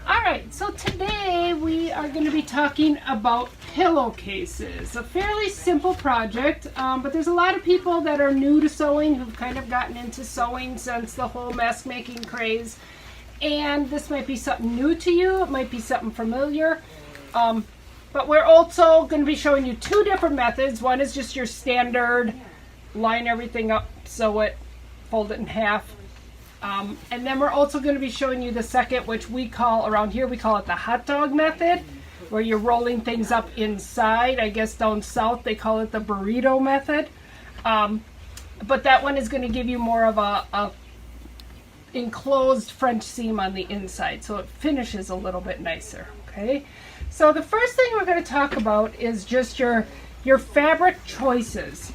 Alright, so today we are going to be talking about pillowcases. A fairly simple project, but there's a lot of people that are new to sewing who've kind of gotten into sewing since the whole mask making craze. And this might be something new to you, it might be something familiar. But we're also going to be showing you two different methods. One is just your standard, line everything up, sew it, fold it in half. And then we're also going to be showing you the second, which we call, around here, we call it the hot dog method, where you're rolling things up inside. I guess down south they call it the burrito method. But that one is going to give you more of a enclosed French seam on the inside, so it finishes a little bit nicer. Okay, so the first thing we're going to talk about is just your fabric choices.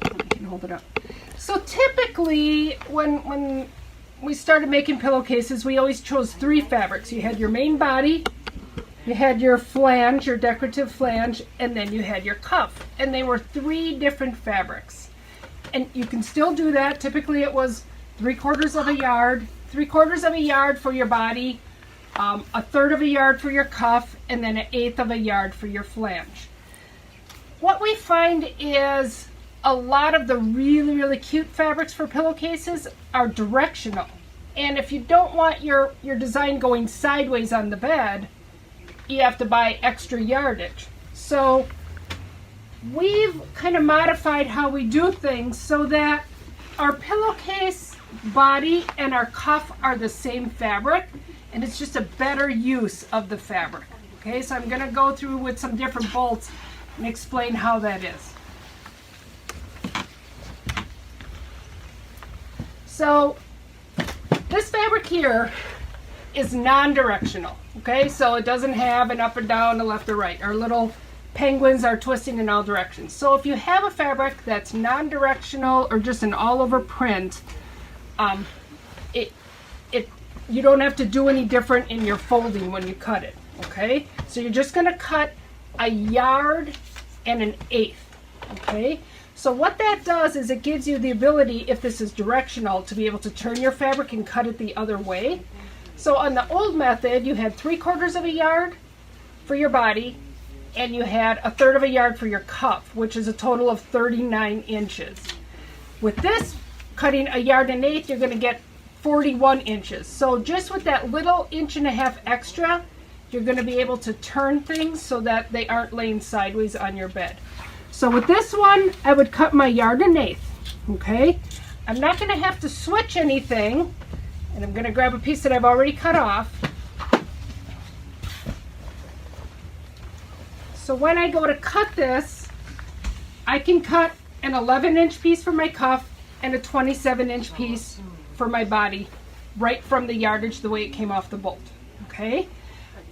I can hold it up. So typically when we started making pillowcases, we always chose three fabrics. You had your main body, you had your flange, your decorative flange, and then you had your cuff. And they were three different fabrics. And you can still do that. Typically it was 3/4 of a yard, 3/4 of a yard for your body, 1/3 of a yard for your cuff, and then 1/8 of a yard for your flange. What we find is a lot of the really cute fabrics for pillowcases are directional. And if you don't want your design going sideways on the bed, you have to buy extra yardage. So we've kind of modified how we do things so that our pillowcase body and our cuff are the same fabric, and it's just a better use of the fabric. Okay, so I'm going to go through with some different bolts and explain how that is. So this fabric here is non-directional, okay? So it doesn't have an up or down, a left or right. Our little penguins are twisting in all directions. So if you have a fabric that's non-directional or just an all-over print, you don't have to do any different in your folding when you cut it, okay? So you're just going to cut 1 yard and 1/8, okay? So what that does is it gives you the ability, if this is directional, to be able to turn your fabric and cut it the other way. So on the old method, you had 3/4 of a yard for your body, and you had 1/3 of a yard for your cuff, which is a total of 39 inches. With this, cutting 1 yard and 1/8, you're going to get 41 inches. So just with that little 1.5 inches extra, you're going to be able to turn things so that they aren't laying sideways on your bed. So with this one, I would cut my 1 yard and 1/8, okay? I'm not going to have to switch anything, and I'm going to grab a piece that I've already cut off. So when I go to cut this, I can cut an 11-inch piece for my cuff and a 27-inch piece for my body right from the yardage the way it came off the bolt, okay?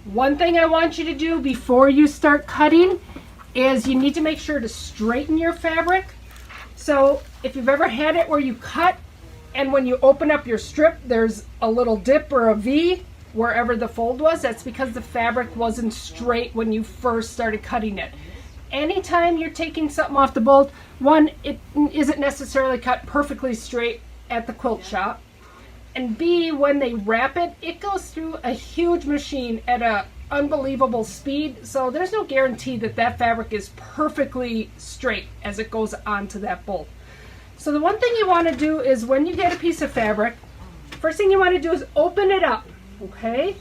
One thing I want you to do before you start cutting is you need to make sure to straighten your fabric. So if you've ever had it where you cut and when you open up your strip there's a little dip or a V wherever the fold was, that's because the fabric wasn't straight when you first started cutting it. Anytime you're taking something off the bolt, one, it isn't necessarily cut perfectly straight at the quilt shop, and B, when they wrap it, it goes through a huge machine at a unbelievable speed, so there's no guarantee that that fabric is perfectly straight as it goes onto that bolt. So the one thing you want to do is when you get a piece of fabric, first thing you want to do is open it up, okay?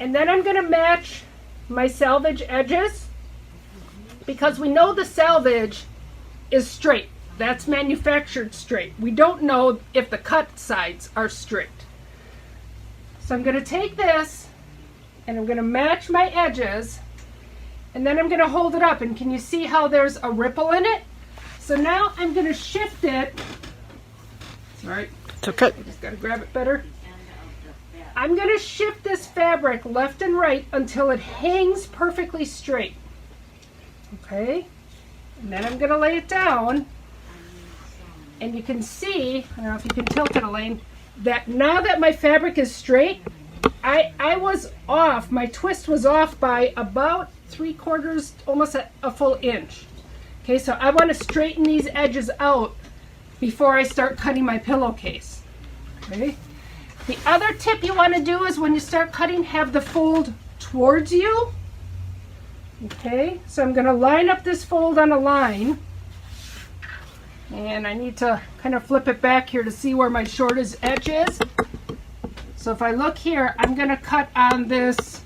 And then I'm going to match my selvage edges, because we know the selvage is straight. That's manufactured straight. We don't know if the cut sides are straight. So I'm going to take this and I'm going to match my edges, and then I'm going to hold it up, and can you see how there's a ripple in it? So now I'm going to shift it. Sorry, it's okay. I just got to grab it better. I'm going to shift this fabric left and right until it hangs perfectly straight. Okay, and then I'm going to lay it down, and you can see, I don't know if you can tilt it, Elaine, that now that my fabric is straight, I was off, my twist was off by about 3/4, almost a full inch. Okay, so I want to straighten these edges out before I start cutting my pillowcase. Okay, The other tip you want to do is when you start cutting, have the fold towards you. Okay, so I'm going to line up this fold on a line. And I need to kind of flip it back here to see where my shortest edge is. So if I look here, I'm going to cut on this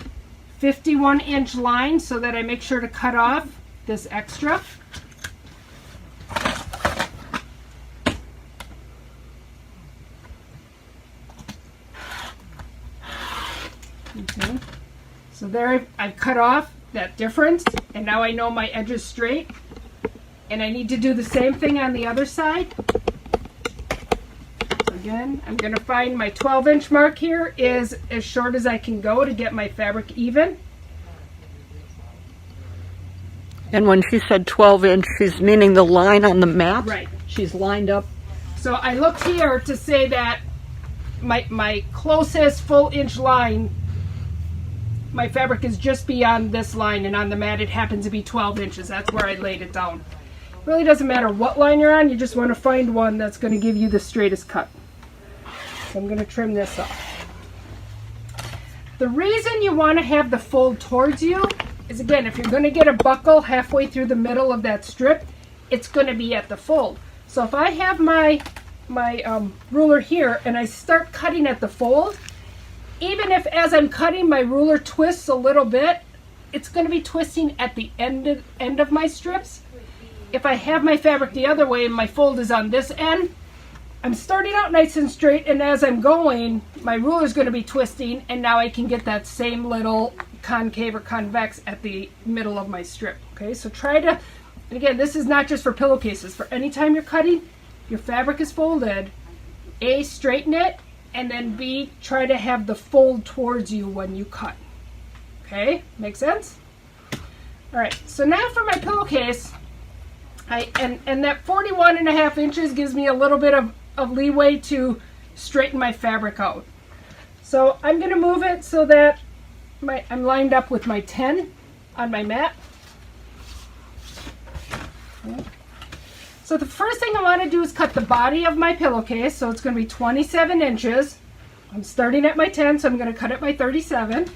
51-inch line so that I make sure to cut off this extra. Okay, so there I've cut off that difference, and now I know my edge is straight. And I need to do the same thing on the other side. So again, I'm going to find my 12-inch mark here is as short as I can go to get my fabric even. And when she said 12-inch, she's meaning the line on the mat? Right. She's lined up. So I looked here to say that my closest full-inch line, my fabric is just beyond this line, and on the mat it happens to be 12 inches. That's where I laid it down. Really doesn't matter what line you're on, you just want to find one that's going to give you the straightest cut. So I'm going to trim this off. The reason you want to have the fold towards you is, again, if you're going to get a buckle halfway through the middle of that strip, it's going to be at the fold. So if I have my ruler here and I start cutting at the fold, even if as I'm cutting my ruler twists a little bit, it's going to be twisting at the end of my strips. If I have my fabric the other way and my fold is on this end, I'm starting out nice and straight, and as I'm going, my ruler is going to be twisting, and now I can get that same little concave or convex at the middle of my strip. Okay, so try to, and again, this is not just for pillowcases. For any time you're cutting, your fabric is folded, A, straighten it, and then B, try to have the fold towards you when you cut. Okay, make sense? All right, so now for my pillowcase, and that 41.5 inches gives me a little bit of leeway to straighten my fabric out. So I'm going to move it so that I'm lined up with my 10 on my mat. Okay. So the first thing I want to do is cut the body of my pillowcase. So it's going to be 27 inches. I'm starting at my 10, so I'm going to cut at my 37.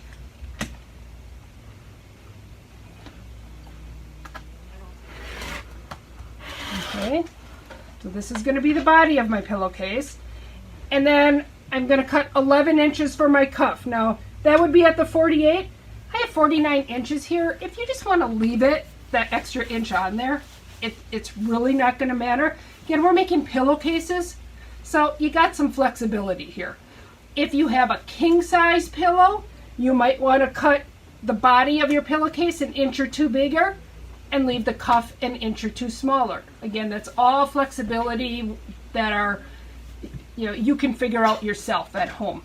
Okay, so this is going to be the body of my pillowcase. And then I'm going to cut 11 inches for my cuff. Now, that would be at the 48. I have 49 inches here. If you just want to leave it, that extra inch on there, it's really not going to matter. Again, we're making pillowcases, so you got some flexibility here. If you have a king-size pillow, you might want to cut the body of your pillowcase an inch or two bigger and leave the cuff an inch or two smaller. Again, that's all flexibility that are, you can figure out yourself at home.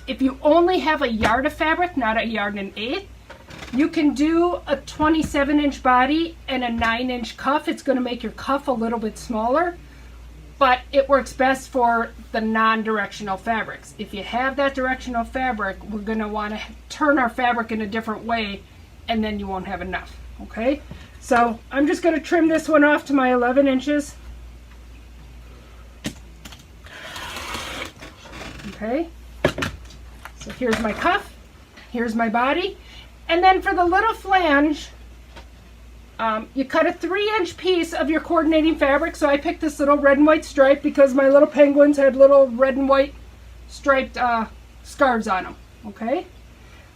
If you only have a yard of fabric, not a yard and an eighth, you can do a 27-inch body and a 9-inch cuff. It's going to make your cuff a little bit smaller, but it works best for the non-directional fabrics. If you have that directional fabric, we're going to want to turn our fabric in a different way, and then you won't have enough. Okay, so I'm just going to trim this one off to my 11 inches. Okay, so here's my cuff, here's my body, and then for the little flange, you cut a 3-inch piece of your coordinating fabric. So I picked this little red and white stripe because my little penguins had little red and white striped scarves on them. Okay,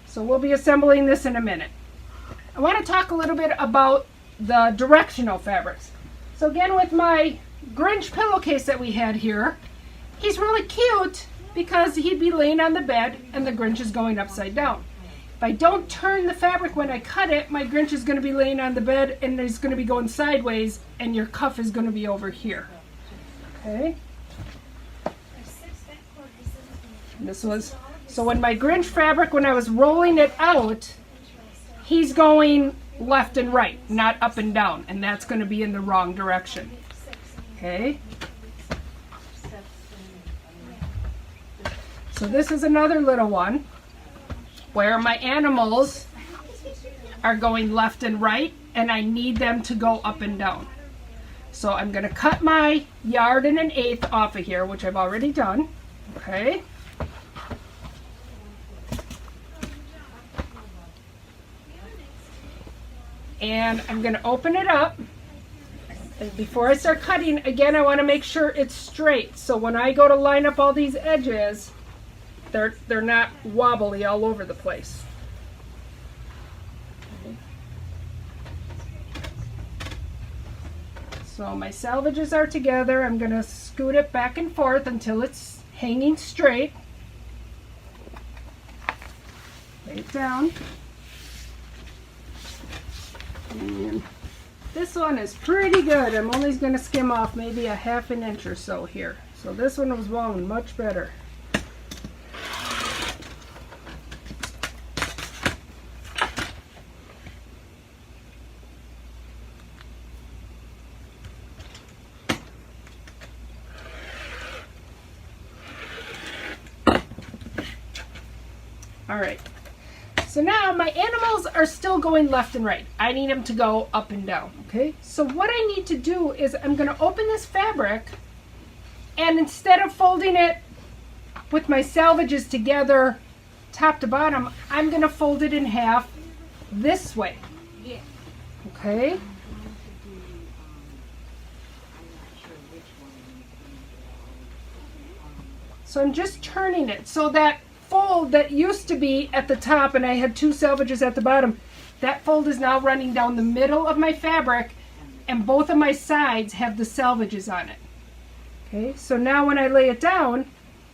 so we'll be assembling this in a minute. I want to talk a little bit about the directional fabrics. So again, with my Grinch pillowcase that we had here, he's really cute because he'd be laying on the bed and the Grinch is going upside down. If I don't turn the fabric when I cut it, my Grinch is going to be laying on the bed and he's going to be going sideways, and your cuff is going to be over here. Okay. And this was, so when my Grinch fabric, when I was rolling it out, he's going left and right, not up and down, and that's going to be in the wrong direction. Okay. So this is another little one where my animals are going left and right, and I need them to go up and down. So I'm going to cut my yard and an eighth off of here, which I've already done. Okay. And I'm going to open it up. And before I start cutting, again, I want to make sure it's straight. So when I go to line up all these edges, they're not wobbly all over the place. So my salvages are together. I'm going to scoot it back and forth until it's hanging straight. Lay it down. And this one is pretty good. I'm only going to skim off maybe a half an inch or so here. So this one was wound much better. All right, so now my animals are still going left and right. I need them to go up and down, okay? So what I need to do is I'm gonna open this fabric, and instead of folding it with my salvages together, top to bottom, I'm gonna fold it in half this way, okay? So I'm just turning it so that fold that used to be at the top and I had two salvages at the bottom, that fold is now running down the middle of my fabric, and both of my sides have the salvages on it. Okay, so now when I lay it down,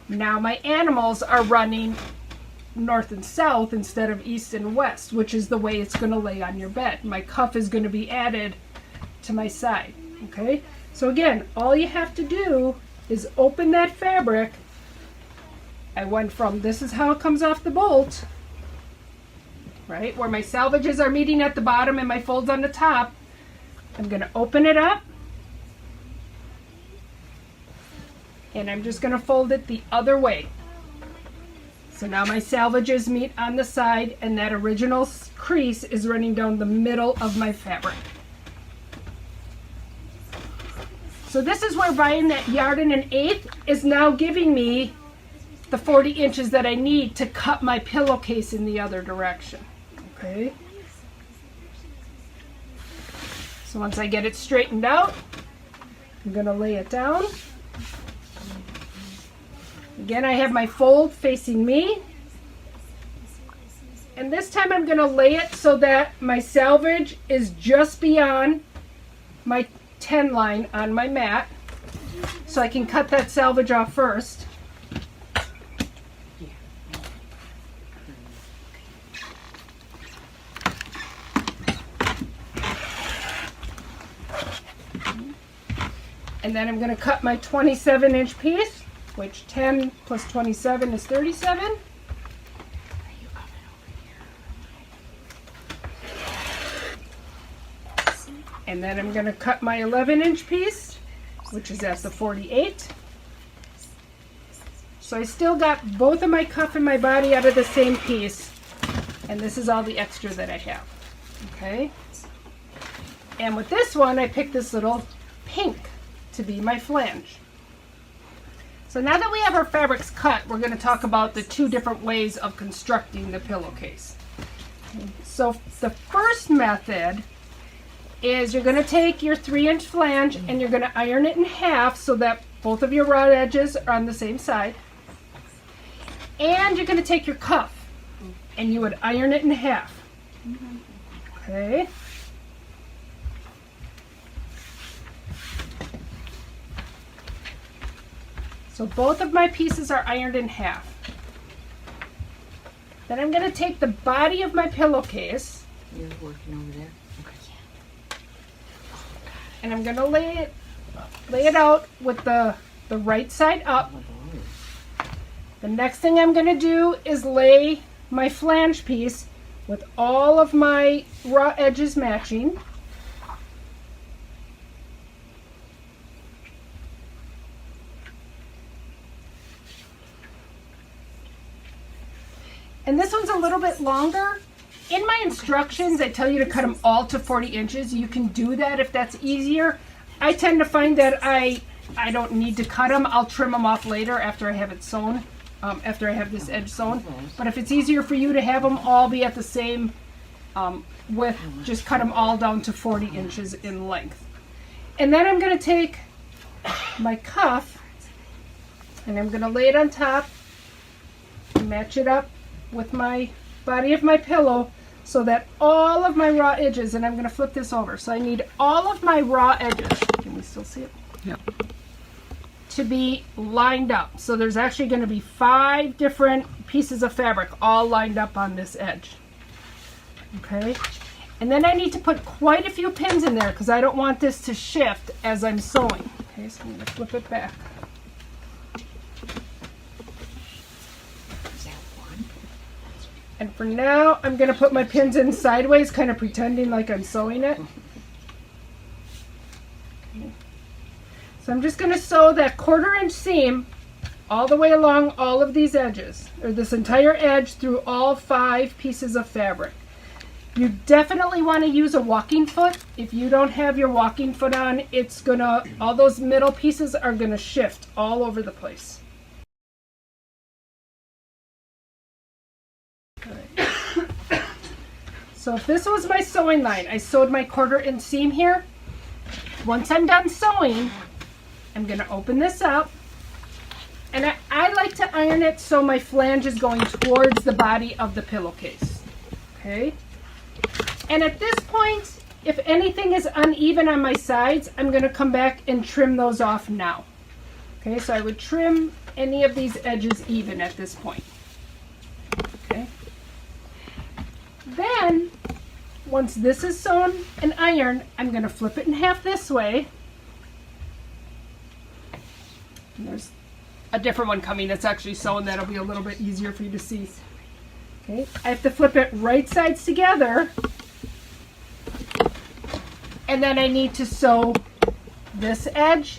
now my animals are running north and south instead of east and west, which is the way it's going to lay on your bed. My cuff is going to be added to my side. Okay, so again, all you have to do is open that fabric. I went from, this is how it comes off the bolt, right, where my salvages are meeting at the bottom and my folds on the top. I'm going to open it up, and I'm just going to fold it the other way. So now my salvages meet on the side, and that original crease is running down the middle of my fabric. So this is where buying that 1/8 is now giving me the 40 inches that I need to cut my pillowcase in the other direction. Okay. So once I get it straightened out, I'm going to lay it down. Again, I have my fold facing me. And this time I'm going to lay it so that my salvage is just beyond my 10 line on my mat. So I can cut that salvage off first. And then I'm going to cut my 27-inch piece, which 10 plus 27 is 37. And then I'm going to cut my 11-inch piece, which is at the 48. So I still got both of my cuff and my body out of the same piece, and this is all the extra that I have. Okay? And with this one, I picked this little pink to be my flange. So now that we have our fabrics cut, we're going to talk about the two different ways of constructing the pillowcase. So the first method is you're going to take your 3-inch flange and you're going to iron it in half so that both of your raw edges are on the same side. And you're going to take your cuff and you would iron it in half. Okay. So both of my pieces are ironed in half. Then I'm going to take the body of my pillowcase. You're working over there? Okay. And I'm going to lay it out with the right side up. The next thing I'm going to do is lay my flange piece with all of my raw edges matching. And this one's a little bit longer. In my instructions, I tell you to cut them all to 40 inches. You can do that if that's easier. I tend to find that I don't need to cut them. I'll trim them off later after I have it sewn, after I have this edge sewn. But if it's easier for you to have them all be at the same with just cut them all down to 40 inches in length. And then I'm going to take my cuff and I'm going to lay it on top and match it up with my body of my pillow so that all of my raw edges, and I'm going to flip this over, so I need all of my raw edges, can we still see it? Yeah. To be lined up. So there's actually going to be 5 different pieces of fabric all lined up on this edge. Okay, and then I need to put quite a few pins in there because I don't want this to shift as I'm sewing. Okay, so I'm going to flip it back. And for now, I'm going to put my pins in sideways, kind of pretending like I'm sewing it. Okay. So I'm just going to sew that 1/4 inch seam all the way along all of these edges, or this entire edge through all 5 pieces of fabric. You definitely want to use a walking foot. If you don't have your walking foot on, it's gonna, all those middle pieces are gonna shift all over the place. So if this was my sewing line, I sewed my 1/4 inch seam here. Once I'm done sewing, I'm gonna open this up. And I like to iron it so my flange is going towards the body of the pillowcase. Okay? And at this point, if anything is uneven on my sides, I'm going to come back and trim those off now. Okay, so I would trim any of these edges even at this point. Okay. Then, once this is sewn and ironed, I'm going to flip it in half this way. And there's a different one coming that's actually sewn that'll be a little bit easier for you to see. Okay, I have to flip it right sides together. And then I need to sew this edge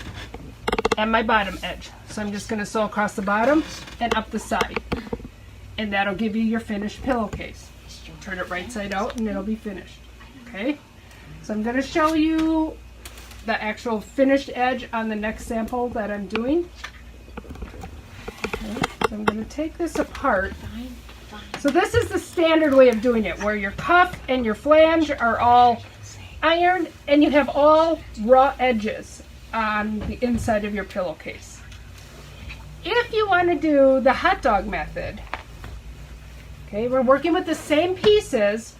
and my bottom edge. So I'm just going to sew across the bottom and up the side. And that'll give you your finished pillowcase. Turn it right side out and it'll be finished. Okay? So I'm going to show you the actual finished edge on the next sample that I'm doing. Okay, so I'm going to take this apart. So this is the standard way of doing it, where your cuff and your flange are all ironed and you have all raw edges on the inside of your pillowcase. If you want to do the hot dog method, okay, we're working with the same pieces.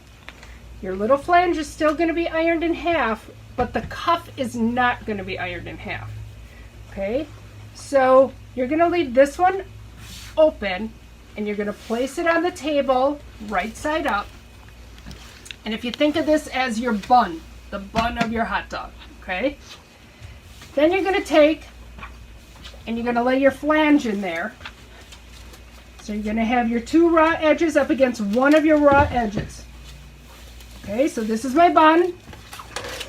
Your little flange is still going to be ironed in half, but the cuff is not going to be ironed in half. Okay, so you're going to leave this one open and you're going to place it on the table right side up. And if you think of this as your bun, the bun of your hot dog, okay? Then you're going to take and you're going to lay your flange in there. So you're going to have your 2 raw edges up against one of your raw edges. Okay, so this is my bun.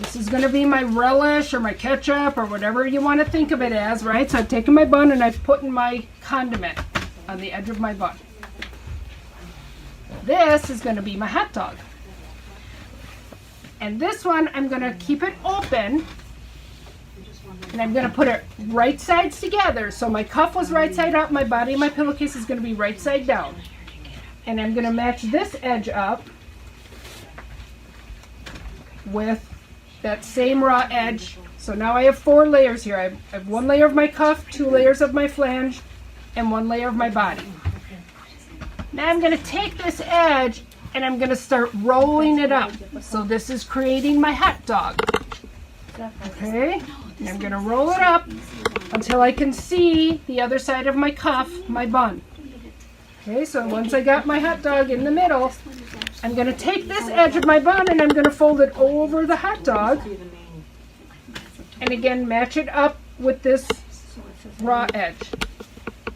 This is going to be my relish or my ketchup or whatever you want to think of it as, right? So I've taken my bun and I've put in my condiment on the edge of my bun. This is going to be my hot dog. And this one, I'm going to keep it open and I'm going to put it right sides together. So my cuff was right side up, my body and my pillowcase is going to be right side down. And I'm going to match this edge up with that same raw edge. So now I have 4 layers here. I have 1 layer of my cuff, 2 layers of my flange, and 1 layer of my body. Now I'm going to take this edge and I'm going to start rolling it up. So this is creating my hot dog. Okay, and I'm going to roll it up until I can see the other side of my cuff, my bun. Okay, so once I got my hot dog in the middle, I'm going to take this edge of my bun and I'm going to fold it over the hot dog. And again, match it up with this raw edge.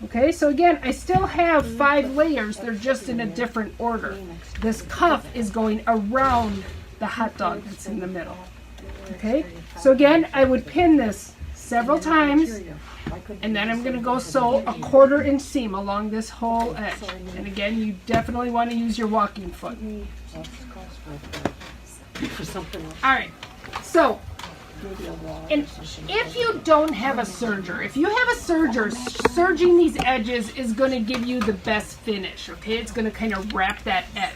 Okay, so again, I still have 5 layers. They're just in a different order. This cuff is going around the hot dog that's in the middle. Okay, so again, I would pin this several times, and then I'm going to go sew a 1/4 inch seam along this whole edge. And again, you definitely want to use your walking foot. All right, so, and if you don't have a serger, if you have a serger, serging these edges is going to give you the best finish, okay? It's going to kind of wrap that edge.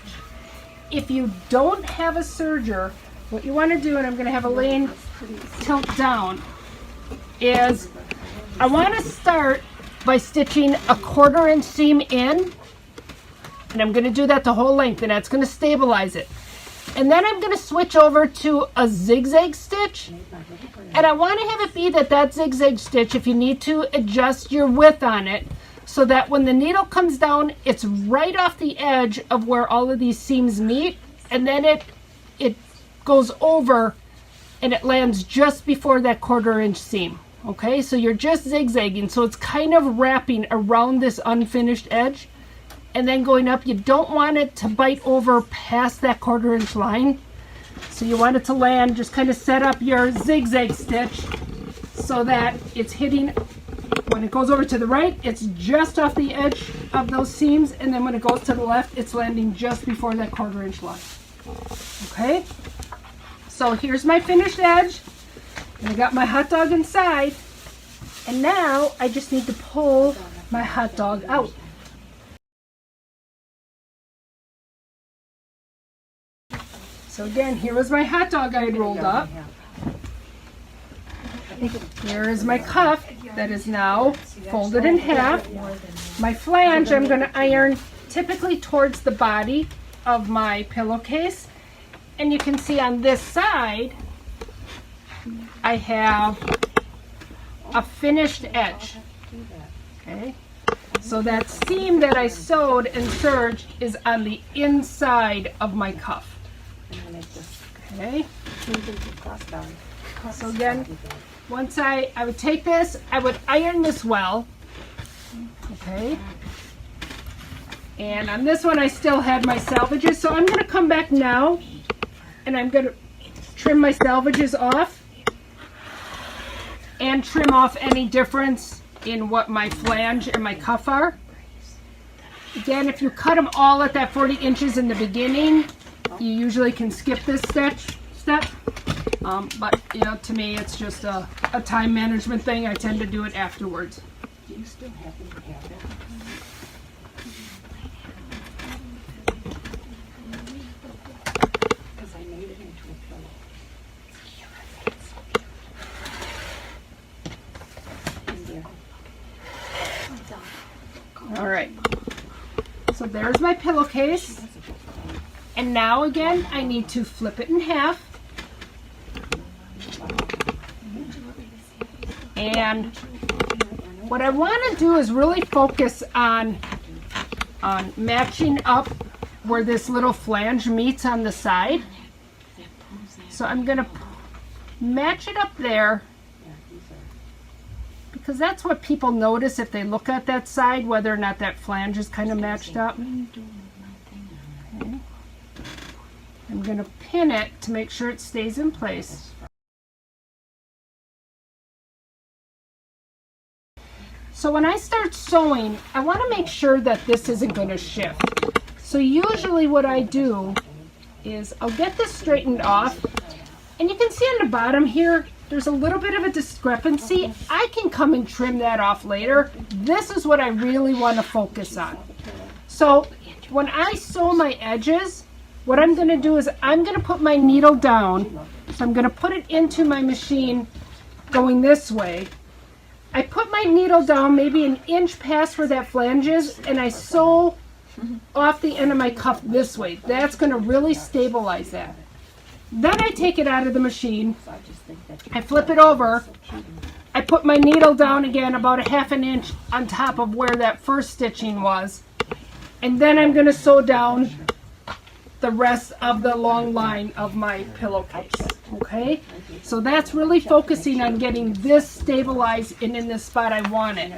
if you don't have a serger, what you want to do, and I'm going to have Elaine tilt down, is I want to start by stitching a 1/4 inch seam in, and I'm going to do that the whole length, and that's going to stabilize it. And then I'm going to switch over to a zigzag stitch, and I want to have it be that zigzag stitch, if you need to, adjust your width on it so that when the needle comes down, it's right off the edge of where all of these seams meet, and then it goes over and it lands just before that 1/4 inch seam. Okay, so you're just zigzagging, so it's kind of wrapping around this unfinished edge and then going up. You don't want it to bite over past that 1/4 inch line, so you want it to land, just kind of set up your zigzag stitch so that it's hitting, when it goes over to the right, it's just off the edge of those seams, and then when it goes to the left, it's landing just before that 1/4 inch line. Okay, so here's my finished edge, and I got my hot dog inside, and now I just need to pull my hot dog out. So again, here was my hot dog I had rolled up. Here is my cuff that is now folded in half. My flange I'm going to iron typically towards the body of my pillowcase. And you can see on this side, I have a finished edge. Okay, so that seam that I sewed and serged is on the inside of my cuff. Okay, so again, once I would take this, I would iron this well. Okay, and on this one I still had my salvages, so I'm going to come back now and I'm going to trim my salvages off and trim off any difference in what my flange and my cuff are. Again, if you cut them all at that 40 inches in the beginning, you usually can skip this step. But you know, to me, it's just a time management thing. I tend to do it afterwards. Do you still happen to have it? Because I made it into a pillow. In there. All right. So there's my pillowcase. And now again, I need to flip it in half. And what I want to do is really focus on matching up where this little flange meets on the side. So I'm going to match it up there, because that's what people notice if they look at that side, whether or not that flange is kind of matched up. Okay. I'm going to pin it to make sure it stays in place. So when I start sewing, I want to make sure that this isn't going to shift. So usually what I do is I'll get this straightened off, and you can see on the bottom here, there's a little bit of a discrepancy. I can come and trim that off later. This is what I really want to focus on. So when I sew my edges, what I'm going to do is I'm going to put my needle down. So I'm going to put it into my machine going this way. I put my needle down maybe an inch past where that flange is, and I sew off the end of my cuff this way. That's going to really stabilize that. Then I take it out of the machine. I flip it over. I put my needle down again about a 1/2 inch on top of where that first stitching was. And then I'm going to sew down the rest of the long line of my pillowcase. Okay, so that's really focusing on getting this stabilized and in the spot I want it.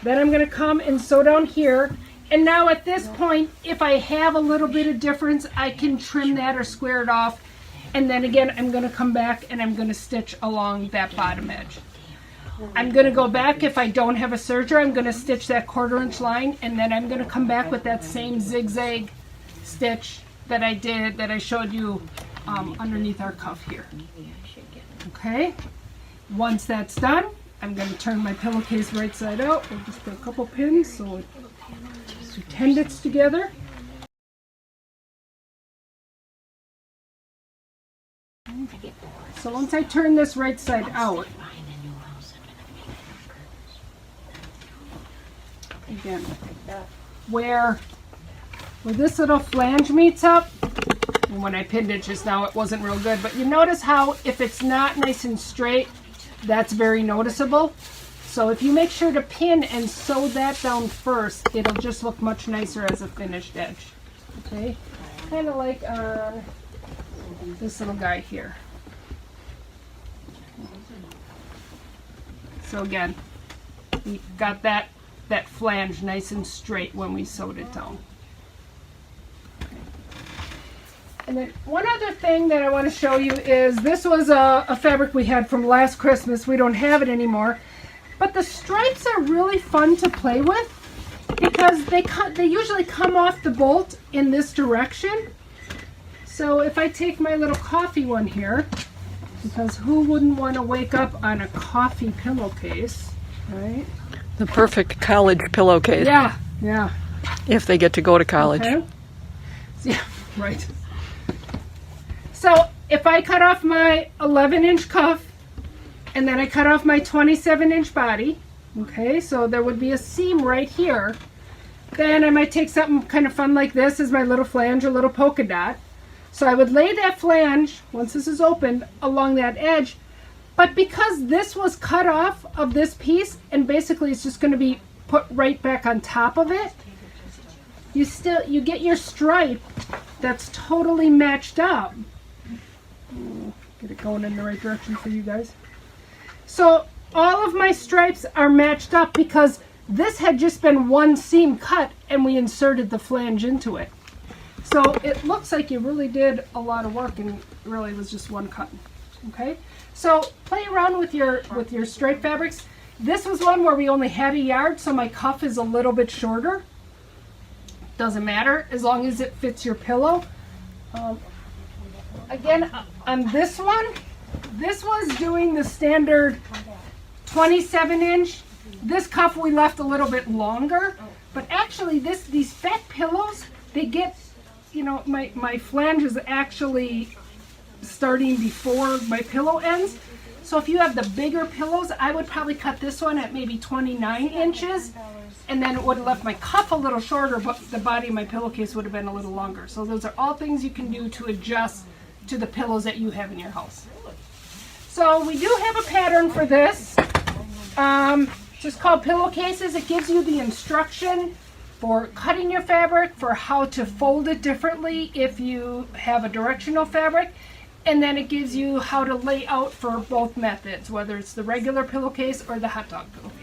Then I'm going to come and sew down here, and now at this point, if I have a little bit of difference, I can trim that or square it off, and then again I'm going to come back and I'm going to stitch along that bottom edge. I'm going to go back, if I don't have a serger, I'm going to stitch that 1/4 inch line, and then I'm going to come back with that same zigzag stitch that I did, that I showed you underneath our cuff here. Okay, once that's done, I'm going to turn my pillowcase right side out. We'll just put a couple pins so it tendons together. So once I turn this right side out, again, where this little flange meets up, and when I pinned it just now it wasn't real good, but you notice how if it's not nice and straight, that's very noticeable. So if you make sure to pin and sew that down first, it'll just look much nicer as a finished edge. Okay, kind of like on this little guy here. So again, we got that flange nice and straight when we sewed it down. And then one other thing that I want to show you is this was a fabric we had from last Christmas. We don't have it anymore. But the stripes are really fun to play with because they usually come off the bolt in this direction. So if I take my little coffee one here, because who wouldn't want to wake up on a coffee pillowcase, right? The perfect college pillowcase. Yeah, yeah. If they get to go to college. Okay. Yeah, right. So if I cut off my 11-inch cuff and then I cut off my 27-inch body, okay, so there would be a seam right here, then I might take something kind of fun like this as my little flange or little polka dot. So I would lay that flange, once this is opened, along that edge, but because this was cut off of this piece and basically it's just going to be put right back on top of it, you get your stripe that's totally matched up. Get it going in the right direction for you guys. So all of my stripes are matched up because this had just been one seam cut and we inserted the flange into it. So it looks like you really did a lot of work and really was just one cut. Okay, so play around with your stripe fabrics. This was one where we only had a yard, so my cuff is a little bit shorter. Doesn't matter as long as it fits your pillow. Again, on this one, this was doing the standard 27-inch. This cuff we left a little bit longer, but actually these fat pillows, they get, you know, my flange is actually starting before my pillow ends. So if you have the bigger pillows, I would probably cut this one at maybe 29 inches, and then it would have left my cuff a little shorter, but the body of my pillowcase would have been a little longer. So those are all things you can do to adjust to the pillows that you have in your house. So we do have a pattern for this, just called Pillowcases. It gives you the instruction for cutting your fabric, for how to fold it differently if you have a directional fabric, and then it gives you how to lay out for both methods, whether it's the regular pillowcase or the hot dog pillowcase.